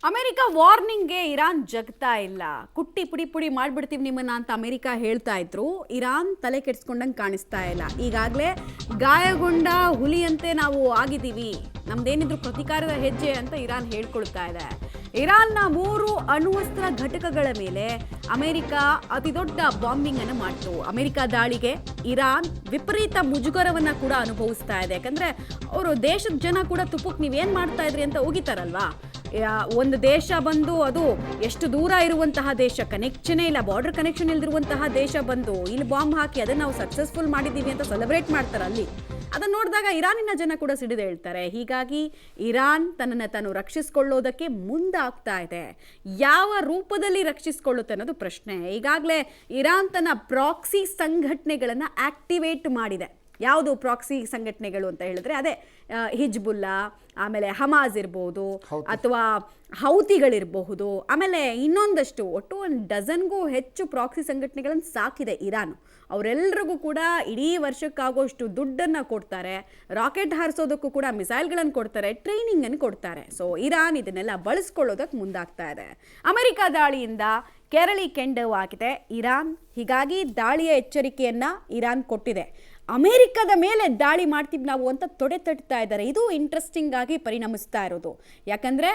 America ವಾರ್ನಿಂಗ್ಗೆ Iran ಜಗ್ತಾ ಇಲ್ಲ. ಕುಟ್ಟಿ ಪುಡಿ ಪುಡಿ ಮಾಡ್ಬಿಡ್ತೀವಿ ನಿಮ್ಮನ್ನ ಅಂತ ಅಮೆರಿಕ ಹೇಳ್ತಾ ಇದ್ರು. ಇರಾನ್ ತಲೆ ಕೆಡಿಸ್ಕೊಂಡಂಗೆ ಕಾಣಿಸ್ತಾ ಇಲ್ಲ. ಈಗಾಗಲೇ ಗಾಯಗೊಂಡ ಹುಲಿಯಂತೆ ನಾವು ಆಗಿದ್ದೀವಿ, ನಮ್ದೇನಿದ್ರು ಪ್ರತಿಕಾರದ ಹೆಜ್ಜೆ ಅಂತ ಇರಾನ್ ಹೇಳ್ಕೊಳ್ತಾ ಇದೆ. ಇರಾನ್ನ 3 ಅಣ್ವಸ್ತ್ರ ಘಟಕಗಳ ಮೇಲೆ ಅಮೆರಿಕ ಅತಿ ದೊಡ್ಡ ಬಾಂಬಿಂಗ್ ಅನ್ನು ಮಾಡ್ತು. ಅಮೆರಿಕ ದಾಳಿಗೆ ಇರಾನ್ ವಿಪರೀತ ಮುಜುಗರವನ್ನ ಕೂಡ ಅನುಭವಿಸ್ತಾ ಇದೆ. ಯಾಕಂದ್ರೆ ಅವರು ದೇಶದ ಜನ ಕೂಡ ತುಪ್ಪಕ್ಕೆ ನೀವೇನ್ ಮಾಡ್ತಾ ಇದ್ರಿ ಅಂತ ಹೋಗಿತಾರಲ್ವಾ. ಒಂದು ದೇಶ ಬಂದು ಅದು ಎಷ್ಟು ದೂರ ಇರುವಂತಹ ದೇಶ, ಕನೆಕ್ಷನೇ ಇಲ್ಲ, ಬಾರ್ಡರ್ ಕನೆಕ್ಷನ್ ಇಲ್ದಿರುವಂತಹ ದೇಶ ಬಂದು ಇಲ್ಲಿ ಬಾಂಬ್ ಹಾಕಿ ಅದನ್ನ ನಾವು ಸಕ್ಸಸ್ಫುಲ್ ಮಾಡಿದ್ದೀವಿ ಅಂತ ಸೆಲೆಬ್ರೇಟ್ ಮಾಡ್ತಾರೆ ಅಲ್ಲಿ. ಅದನ್ನು ನೋಡಿದಾಗ ಇರಾನಿನ ಜನ ಕೂಡ ಸಿಡಿದು ಹೇಳ್ತಾರೆ. ಹೀಗಾಗಿ ಇರಾನ್ ತನ್ನನ್ನು ತಾನು ರಕ್ಷಿಸಿಕೊಳ್ಳೋದಕ್ಕೆ ಮುಂದಾಗ್ತಾ ಇದೆ. ಯಾವ ರೂಪದಲ್ಲಿ ರಕ್ಷಿಸಿಕೊಳ್ಳುತ್ತೆ ಅನ್ನೋದು ಪ್ರಶ್ನೆ. ಈಗಾಗಲೇ ಇರಾನ್ ತನ್ನ ಪ್ರಾಕ್ಸಿ ಸಂಘಟನೆಗಳನ್ನು ಆಕ್ಟಿವೇಟ್ ಮಾಡಿದೆ. ಯಾವುದು ಪ್ರಾಕ್ಸಿ ಸಂಘಟನೆಗಳು ಅಂತ ಹೇಳಿದ್ರೆ ಅದೇ ಹಿಜ್ಬುಲ್ಲಾ, ಆಮೇಲೆ ಹಮಾಜ್ ಇರ್ಬೋದು, ಅಥವಾ ಹೌತಿಗಳಿರಬಹುದು, ಆಮೇಲೆ ಇನ್ನೊಂದಷ್ಟು ಒಟ್ಟು 1 ಡಜನ್ಗೂ ಹೆಚ್ಚು ಪ್ರಾಕ್ಸಿ ಸಂಘಟನೆಗಳನ್ನು ಸಾಕಿದೆ ಇರಾನ್. ಅವರೆಲ್ಲರಿಗೂ ಕೂಡ ಇಡೀ ವರ್ಷಕ್ಕಾಗೋಷ್ಟು ದುಡ್ಡನ್ನು ಕೊಡ್ತಾರೆ, ರಾಕೆಟ್ ಹಾರಿಸೋದಕ್ಕೂ ಕೂಡ ಮಿಸೈಲ್ಗಳನ್ನು ಕೊಡ್ತಾರೆ, ಟ್ರೈನಿಂಗನ್ನು ಕೊಡ್ತಾರೆ. ಸೊ ಇರಾನ್ ಇದನ್ನೆಲ್ಲ ಬಳಸ್ಕೊಳ್ಳೋದಕ್ಕೆ ಮುಂದಾಗ್ತಾ ಇದೆ. ಅಮೆರಿಕ ದಾಳಿಯಿಂದ ಕೆರಳಿ ಕೆಂಡವಾಗಿದೆ ಇರಾನ್. ಹೀಗಾಗಿ ದಾಳಿಯ ಎಚ್ಚರಿಕೆಯನ್ನು ಇರಾನ್ ಕೊಟ್ಟಿದೆ. ಅಮೆರಿಕದ ಮೇಲೆ ದಾಳಿ ಮಾಡ್ತೀವಿ ನಾವು ಅಂತ ತೊಡೆ ತಟ್ತಾ ಇದ್ದಾರೆ. ಇದು ಇಂಟ್ರೆಸ್ಟಿಂಗ್ ಆಗಿ ಪರಿಣಮಿಸ್ತಾ ಇರೋದು. ಯಾಕಂದರೆ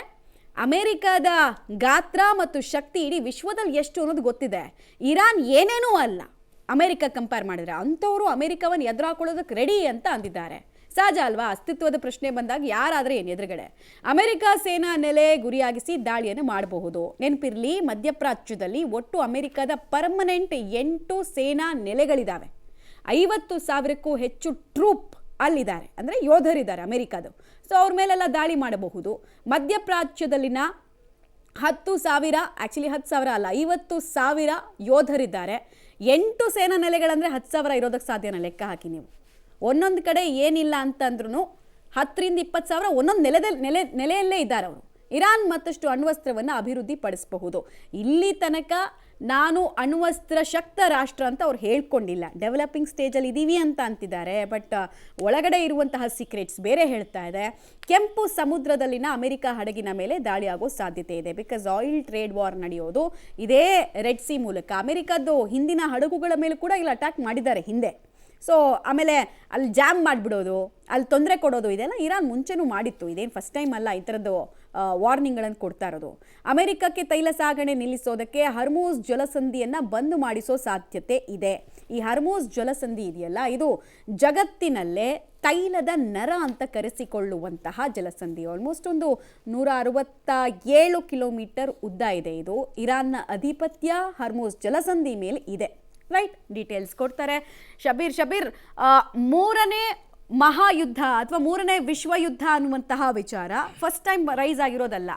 ಅಮೆರಿಕದ ಗಾತ್ರ ಮತ್ತು ಶಕ್ತಿ ಇಡೀ ವಿಶ್ವದಲ್ಲಿ ಎಷ್ಟು ಅನ್ನೋದು ಗೊತ್ತಿದೆ. ಇರಾನ್ ಏನೇನೂ ಅಲ್ಲ ಅಮೆರಿಕ ಕಂಪೇರ್ ಮಾಡಿದ್ರೆ. ಅಂಥವರು ಅಮೆರಿಕವನ್ನು ಎದುರಾಕೊಳ್ಳೋದಕ್ಕೆ ರೆಡಿ ಅಂತ ಅಂದಿದ್ದಾರೆ. ಸಹಜ ಅಲ್ವಾ? ಅಸ್ತಿತ್ವದ ಪ್ರಶ್ನೆ ಬಂದಾಗ ಯಾರಾದರೆ ಏನು ಎದುರುಗಡೆ. ಅಮೆರಿಕ ಸೇನಾ ನೆಲೆ ಗುರಿಯಾಗಿಸಿ ದಾಳಿಯನ್ನು ಮಾಡಬಹುದು. ನೆನಪಿರಲಿ, ಮಧ್ಯಪ್ರಾಚ್ಯದಲ್ಲಿ ಒಟ್ಟು ಅಮೆರಿಕದ ಪರ್ಮನೆಂಟ್ 8 ಸೇನಾ ನೆಲೆಗಳಿದ್ದಾವೆ. 50,000ಕ್ಕೂ ಹೆಚ್ಚು ಟ್ರೂಪ್ ಅಲ್ಲಿದ್ದಾರೆ, ಅಂದರೆ ಯೋಧರಿದ್ದಾರೆ ಅಮೆರಿಕದು. ಸೊ ಅವ್ರ ಮೇಲೆಲ್ಲ ದಾಳಿ ಮಾಡಬಹುದು. ಮಧ್ಯಪ್ರಾಚ್ಯದಲ್ಲಿನ 10,000, ಆ್ಯಕ್ಚುಲಿ 10,000 ಅಲ್ಲ, 50,000 ಯೋಧರಿದ್ದಾರೆ. 8 ಸೇನಾ ನೆಲೆಗಳಂದರೆ 10,000 ಇರೋದಕ್ಕೆ ಸಾಧ್ಯನ? ಲೆಕ್ಕ ಹಾಕಿ ನೀವು. ಒಂದೊಂದು ಕಡೆ ಏನಿಲ್ಲ ಅಂತಂದ್ರೂ 10ರಿಂದ 20,000 ಒಂದೊಂದು ನೆಲೆಯಲ್ಲೇ ಇದ್ದಾರೆ ಅವರು. ಇರಾನ್ ಮತ್ತಷ್ಟು ಅಣ್ವಸ್ತ್ರವನ್ನು ಅಭಿವೃದ್ಧಿ ಪಡಿಸಬಹುದು. ಇಲ್ಲಿ ತನಕ ನಾನು ಅಣ್ವಸ್ತ್ರ ಶಕ್ತ ರಾಷ್ಟ್ರ ಅಂತ ಅವ್ರು ಹೇಳ್ಕೊಂಡಿಲ್ಲ. ಡೆವಲಪಿಂಗ್ ಸ್ಟೇಜಲ್ಲಿ ಇದ್ದೀವಿ ಅಂತ ಅಂತಿದ್ದಾರೆ. ಬಟ್ ಒಳಗಡೆ ಇರುವಂತಹ ಸೀಕ್ರೆಟ್ಸ್ ಬೇರೆ ಹೇಳ್ತಾ ಇದೆ. ಕೆಂಪು ಸಮುದ್ರದಲ್ಲಿನ ಅಮೆರಿಕ ಹಡಗಿನ ಮೇಲೆ ದಾಳಿ ಆಗೋ ಸಾಧ್ಯತೆ ಇದೆ. ಬಿಕಾಸ್ ಆಯಿಲ್ ಟ್ರೇಡ್ ವಾರ್ ನಡೆಯೋದು ಇದೇ ರೆಡ್ ಸಿ ಮೂಲಕ. ಅಮೆರಿಕದ್ದು ಹಿಂದಿನ ಹಡಗುಗಳ ಮೇಲೆ ಕೂಡ ಇಲ್ಲಿ ಅಟ್ಯಾಕ್ ಮಾಡಿದ್ದಾರೆ ಹಿಂದೆ. ಸೊ ಆಮೇಲೆ ಅಲ್ಲಿ ಜಾಮ್ ಮಾಡಿಬಿಡೋದು, ಅಲ್ಲಿ ತೊಂದರೆ ಕೊಡೋದು, ಇದೆಲ್ಲ ಇರಾನ್ ಮುಂಚೆನೂ ಮಾಡಿತ್ತು. ಇದೇನು ಫಸ್ಟ್ ಟೈಮ್ ಅಲ್ಲ ಈ ಥರದ್ದು ವಾರ್ನಿಂಗ್ಗಳನ್ನು ಕೊಡ್ತಾ ಇರೋದು. ಅಮೆರಿಕಕ್ಕೆ ತೈಲ ಸಾಗಣೆ ನಿಲ್ಲಿಸೋದಕ್ಕೆ ಹರ್ಮೂಜ್ ಜಲಸಂಧಿಯನ್ನು ಬಂದ್ ಮಾಡಿಸೋ ಸಾಧ್ಯತೆ ಇದೆ. ಈ ಹರ್ಮೂಜ್ ಜಲಸಂಧಿ ಇದೆಯಲ್ಲ, ಇದು ಜಗತ್ತಿನಲ್ಲೇ ತೈಲದ ನರ ಅಂತ ಕರೆಸಿಕೊಳ್ಳುವಂತಹ ಜಲಸಂಧಿ. ಆಲ್ಮೋಸ್ಟ್ ಒಂದು 167 ಕಿಲೋಮೀಟರ್ ಉದ್ದ ಇದೆ ಇದು. ಇರಾನ್ನ ಅಧಿಪತ್ಯ ಹರ್ಮೂಜ್ ಜಲಸಂಧಿ ಮೇಲೆ ಇದೆ. ರೈಟ್, ಡೀಟೇಲ್ಸ್ ಕೊಡ್ತಾರೆ ಶಬೀರ್. 3ನೇ ಮಹಾಯುದ್ಧ ಅಥವಾ 3ನೇ ವಿಶ್ವಯುದ್ಧ ಅನ್ನುವಂತಹ ವಿಚಾರ ಫಸ್ಟ್ ಟೈಮ್ ರೈಸ್ ಆಗಿರೋದಲ್ಲ.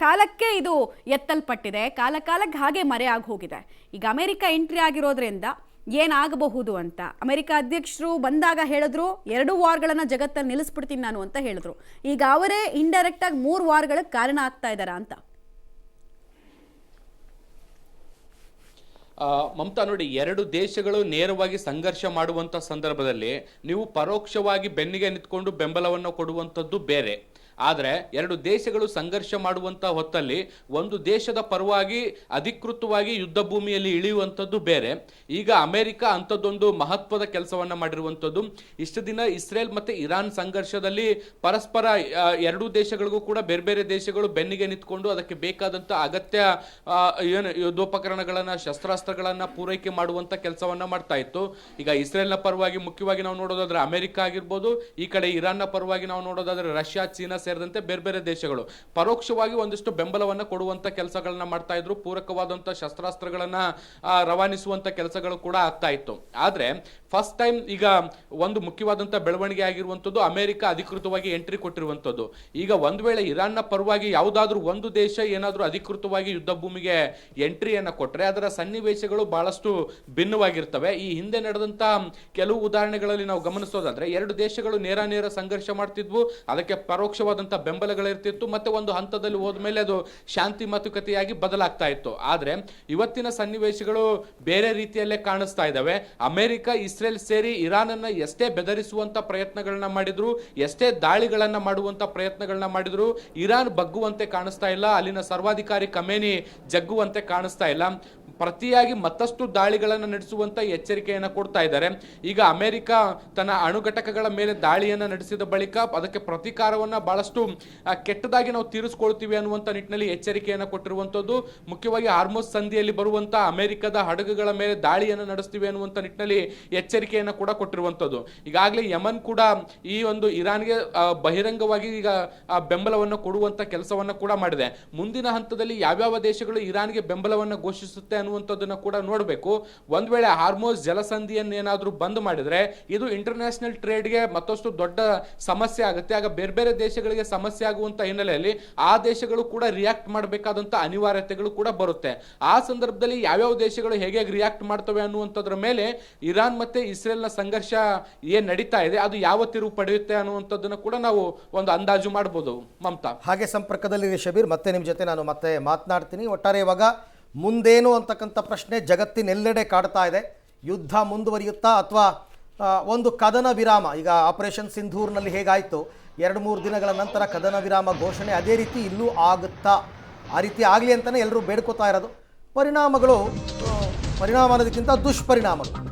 ಕಾಲಕ್ಕೆ ಇದು ಎತ್ತಲ್ಪಟ್ಟಿದೆ, ಕಾಲಕ್ಕೆ ಹಾಗೆ ಮರೆಯಾಗಿ ಹೋಗಿದೆ. ಈಗ ಅಮೆರಿಕ ಎಂಟ್ರಿ ಆಗಿರೋದ್ರಿಂದ ಏನಾಗಬಹುದು ಅಂತ ಅಮೆರಿಕ ಅಧ್ಯಕ್ಷರು ಬಂದಾಗ ಹೇಳಿದ್ರು, 2 ವಾರ್ಗಳನ್ನು ಜಗತ್ತಲ್ಲಿ ನಿಲ್ಲಿಸ್ಬಿಡ್ತೀನಿ ನಾನು ಅಂತ ಹೇಳಿದ್ರು. ಈಗ ಅವರೇ ಇಂಡೈರೆಕ್ಟಾಗಿ 3 ವಾರ್ಗಳಿಗೆ ಕಾರಣ ಆಗ್ತಾ ಇದ್ದಾರಾ ಅಂತ. ಮಮತಾ ನೋಡಿ, 2 ದೇಶಗಳು ನೇರವಾಗಿ ಸಂಘರ್ಷ ಮಾಡುವಂಥ ಸಂದರ್ಭದಲ್ಲಿ ನೀವು ಪರೋಕ್ಷವಾಗಿ ಬೆನ್ನಿಗೆ ನಿಂತ್ಕೊಂಡು ಬೆಂಬಲವನ್ನು ಕೊಡುವಂಥದ್ದು ಬೇರೆ. ಆದರೆ 2 ದೇಶಗಳು ಸಂಘರ್ಷ ಮಾಡುವಂಥ ಹೊತ್ತಲ್ಲಿ ಒಂದು ದೇಶದ ಪರವಾಗಿ ಅಧಿಕೃತವಾಗಿ ಯುದ್ಧ ಭೂಮಿಯಲ್ಲಿ ಇಳಿಯುವಂಥದ್ದು ಬೇರೆ. ಈಗ ಅಮೆರಿಕ ಅಂಥದ್ದೊಂದು ಮಹತ್ವದ ಕೆಲಸವನ್ನು ಮಾಡಿರುವಂಥದ್ದು. ಇಷ್ಟು ದಿನ ಇಸ್ರೇಲ್ ಮತ್ತು ಇರಾನ್ ಸಂಘರ್ಷದಲ್ಲಿ ಪರಸ್ಪರ 2 ದೇಶಗಳಿಗೂ ಕೂಡ ಬೇರೆ ಬೇರೆ ದೇಶಗಳು ಬೆನ್ನಿಗೆ ನಿಂತ್ಕೊಂಡು ಅದಕ್ಕೆ ಬೇಕಾದಂಥ ಅಗತ್ಯ ಏನು ಯುದ್ಧೋಪಕರಣಗಳನ್ನು, ಶಸ್ತ್ರಾಸ್ತ್ರಗಳನ್ನು ಪೂರೈಕೆ ಮಾಡುವಂಥ ಕೆಲಸವನ್ನು ಮಾಡ್ತಾ ಇತ್ತು. ಈಗ ಇಸ್ರೇಲ್ನ ಪರವಾಗಿ ಮುಖ್ಯವಾಗಿ ನಾವು ನೋಡೋದಾದ್ರೆ ಅಮೆರಿಕ ಆಗಿರ್ಬೋದು, ಈ ಕಡೆ ಇರಾನ್ನ ಪರವಾಗಿ ನಾವು ನೋಡೋದಾದ್ರೆ ರಷ್ಯಾ, ಚೀನಾ ಸೇರಿದಂತೆ ಬೇರೆ ಬೇರೆ ದೇಶಗಳು ಪರೋಕ್ಷವಾಗಿ ಒಂದಿಷ್ಟು ಬೆಂಬಲವನ್ನು ಕೊಡುವಂತ ಕೆಲಸಗಳನ್ನ ಮಾಡ್ತಾ ಇದ್ರು. ಪೂರಕವಾದಂತ ಶಸ್ತ್ರಾಸ್ತ್ರಗಳನ್ನ ರವಾನಿಸುವಂತ ಕೆಲಸಗಳು ಕೂಡ ಆಗ್ತಾ ಇತ್ತು. ಆದ್ರೆ ಫಸ್ಟ್ ಟೈಮ್ ಈಗ ಒಂದು ಮುಖ್ಯವಾದಂತ ಬೆಳವಣಿಗೆ ಆಗಿರುವಂತದ್ದು ಅಮೆರಿಕ ಅಧಿಕೃತವಾಗಿ ಎಂಟ್ರಿ ಕೊಟ್ಟಿರುವಂತದ್ದು. ಈಗ ಒಂದು ವೇಳೆ ಇರಾನ್ನ ಪರವಾಗಿ ಯಾವುದಾದ್ರೂ ಒಂದು ದೇಶ ಏನಾದ್ರೂ ಅಧಿಕೃತವಾಗಿ ಯುದ್ಧ ಭೂಮಿಗೆ ಎಂಟ್ರಿಯನ್ನ ಕೊಟ್ರೆ ಅದರ ಸನ್ನಿವೇಶಗಳು ಬಹಳಷ್ಟು ಭಿನ್ನವಾಗಿರ್ತವೆ. ಈ ಹಿಂದೆ ನಡೆದಂತ ಕೆಲವು ಉದಾಹರಣೆಗಳಲ್ಲಿ ನಾವು ಗಮನಿಸೋದಾದ್ರೆ 2 ದೇಶಗಳು ನೇರ ಸಂಘರ್ಷ ಮಾಡ್ತಿದ್ವು, ಅದಕ್ಕೆ ಪರೋಕ್ಷವಾದ ವಿಶೇಷವಾದಂಥ ಬೆಂಬಲಗಳಿರ್ತಿತ್ತು, ಮತ್ತೆ ಒಂದು ಹಂತದಲ್ಲಿ ಹೋದ್ಮೇಲೆ ಅದು ಶಾಂತಿ ಮಾತುಕತೆಯಾಗಿ ಬದಲಾಗ್ತಾ ಇತ್ತು. ಆದ್ರೆ ಇವತ್ತಿನ ಸನ್ನಿವೇಶಗಳು ಬೇರೆ ರೀತಿಯಲ್ಲೇ ಕಾಣಿಸ್ತಾ ಇದ್ದಾವೆ. ಅಮೆರಿಕ ಇಸ್ರೇಲ್ ಸೇರಿ ಇರಾನ್ ಅನ್ನ ಎಷ್ಟೇ ಬೆದರಿಸುವಂತ ಪ್ರಯತ್ನಗಳನ್ನ ಮಾಡಿದ್ರು, ಎಷ್ಟೇ ದಾಳಿಗಳನ್ನ ಮಾಡುವಂತ ಪ್ರಯತ್ನಗಳನ್ನ ಮಾಡಿದ್ರು, ಇರಾನ್ ಬಗ್ಗುವಂತೆ ಕಾಣಿಸ್ತಾ ಇಲ್ಲ. ಅಲ್ಲಿನ ಸರ್ವಾಧಿಕಾರಿ ಖಮೇನಿ ಜಗ್ಗುವಂತೆ ಕಾಣಿಸ್ತಾ ಇಲ್ಲ. ಪ್ರತಿಯಾಗಿ ಮತ್ತಷ್ಟು ದಾಳಿಗಳನ್ನು ನಡೆಸುವಂತ ಎಚ್ಚರಿಕೆಯನ್ನು ಕೊಡ್ತಾ ಇದ್ದಾರೆ. ಈಗ ಅಮೆರಿಕ ತನ್ನ ಅಣುಘಟಕಗಳ ಮೇಲೆ ದಾಳಿಯನ್ನು ನಡೆಸಿದ ಬಳಿಕ ಅದಕ್ಕೆ ಪ್ರತೀಕಾರವನ್ನ ಬಹಳಷ್ಟು ಕೆಟ್ಟದಾಗಿ ನಾವು ತೀರಿಸ್ಕೊಳ್ತೀವಿ ಅನ್ನುವಂತ ನಿಟ್ಟಿನಲ್ಲಿ ಎಚ್ಚರಿಕೆಯನ್ನು ಕೊಟ್ಟಿರುವಂತದ್ದು. ಮುಖ್ಯವಾಗಿ ಹಾರ್ಮೋಸ್ ಸಂಧಿಯಲ್ಲಿ ಬರುವಂತ ಅಮೆರಿಕದ ಹಡಗುಗಳ ಮೇಲೆ ದಾಳಿಯನ್ನು ನಡೆಸ್ತೀವಿ ಅನ್ನುವಂತ ನಿಟ್ಟಿನಲ್ಲಿ ಎಚ್ಚರಿಕೆಯನ್ನು ಕೂಡ ಕೊಟ್ಟಿರುವಂತದ್ದು. ಈಗಾಗಲೇ ಯಮನ್ ಕೂಡ ಈ ಒಂದು ಇರಾನ್ಗೆ ಬಹಿರಂಗವಾಗಿ ಈಗ ಬೆಂಬಲವನ್ನು ಕೊಡುವಂತ ಕೆಲಸವನ್ನ ಕೂಡ ಮಾಡಿದೆ. ಮುಂದಿನ ಹಂತದಲ್ಲಿ ಯಾವ್ಯಾವ ದೇಶಗಳು ಇರಾನ್ಗೆ ಬೆಂಬಲವನ್ನು ಘೋಷಿಸುತ್ತೆ ಅನ್ನುವಂಥದ್ದನ್ನ ಕೂಡ ನೋಡಬೇಕು. ಒಂದ್ ವೇಳೆ ಹಾರ್ಮೋಸ್ ಜಲಸಂಧಿಯನ್ನು ಏನಾದ್ರೂ ಬಂದ್ ಮಾಡಿದ್ರೆ ಇದು ಇಂಟರ್ನ್ಯಾಷನಲ್ ಟ್ರೇಡ್ಗೆ ಮತ್ತಷ್ಟು ದೊಡ್ಡ ಸಮಸ್ಯೆ ಆಗುತ್ತೆ. ಆಗ ಬೇರೆ ಬೇರೆ ದೇಶಗಳಿಗೆ ಸಮಸ್ಯೆ ಆಗುವಂತ ಹಿನ್ನೆಲೆಯಲ್ಲಿ ಆ ದೇಶಗಳು ಕೂಡ ರಿಯಾಕ್ಟ್ ಮಾಡಬೇಕಾದಂತ ಅನಿವಾರ್ಯತೆಗಳು ಕೂಡ ಬರುತ್ತೆ. ಆ ಸಂದರ್ಭದಲ್ಲಿ ಯಾವ್ಯಾವ ದೇಶಗಳು ಹೇಗೆ ರಿಯಾಕ್ಟ್ ಮಾಡ್ತವೆ ಅನ್ನುವಂಥದ್ರ ಮೇಲೆ ಇರಾನ್ ಮತ್ತೆ ಇಸ್ರೇಲ್ನ ಸಂಘರ್ಷ ಏನ್ ನಡೀತಾ ಇದೆ ಅದು ಯಾವ ತಿರುವು ಪಡೆಯುತ್ತೆ ಅನ್ನುವಂಥದ್ದನ್ನ ಕೂಡ ನಾವು ಒಂದು ಅಂದಾಜು ಮಾಡಬಹುದು. ಮಮತಾ ಹಾಗೆ ಸಂಪರ್ಕದಲ್ಲಿ ಶಬೀರ್, ಮತ್ತೆ ನಿಮ್ಮ ಜೊತೆ ನಾನು ಮತ್ತೆ ಮಾತನಾಡ್ತೀನಿ. ಒಟ್ಟಾರೆ ಇವಾಗ ಮುಂದೇನು ಅಂತಕ್ಕಂಥ ಪ್ರಶ್ನೆ ಜಗತ್ತಿನೆಲ್ಲೆಡೆ ಕಾಡ್ತಾ ಇದೆ. ಯುದ್ಧ ಮುಂದುವರಿಯುತ್ತಾ ಅಥವಾ ಒಂದು ಕದನ ವಿರಾಮ? ಈಗ ಆಪರೇಷನ್ ಸಿಂಧೂರ್ನಲ್ಲಿ ಹೇಗಾಯಿತು 2-3 ದಿನಗಳ ನಂತರ ಕದನ ವಿರಾಮ ಘೋಷಣೆ, ಅದೇ ರೀತಿ ಇಲ್ಲೂ ಆಗುತ್ತಾ? ಆ ರೀತಿ ಆಗಲಿ ಅಂತಲೇ ಎಲ್ಲರೂ ಬೇಡ್ಕೋತಾ ಇರೋದು. ಪರಿಣಾಮ ಅನ್ನೋದಕ್ಕಿಂತ ದುಷ್ಪರಿಣಾಮಗಳು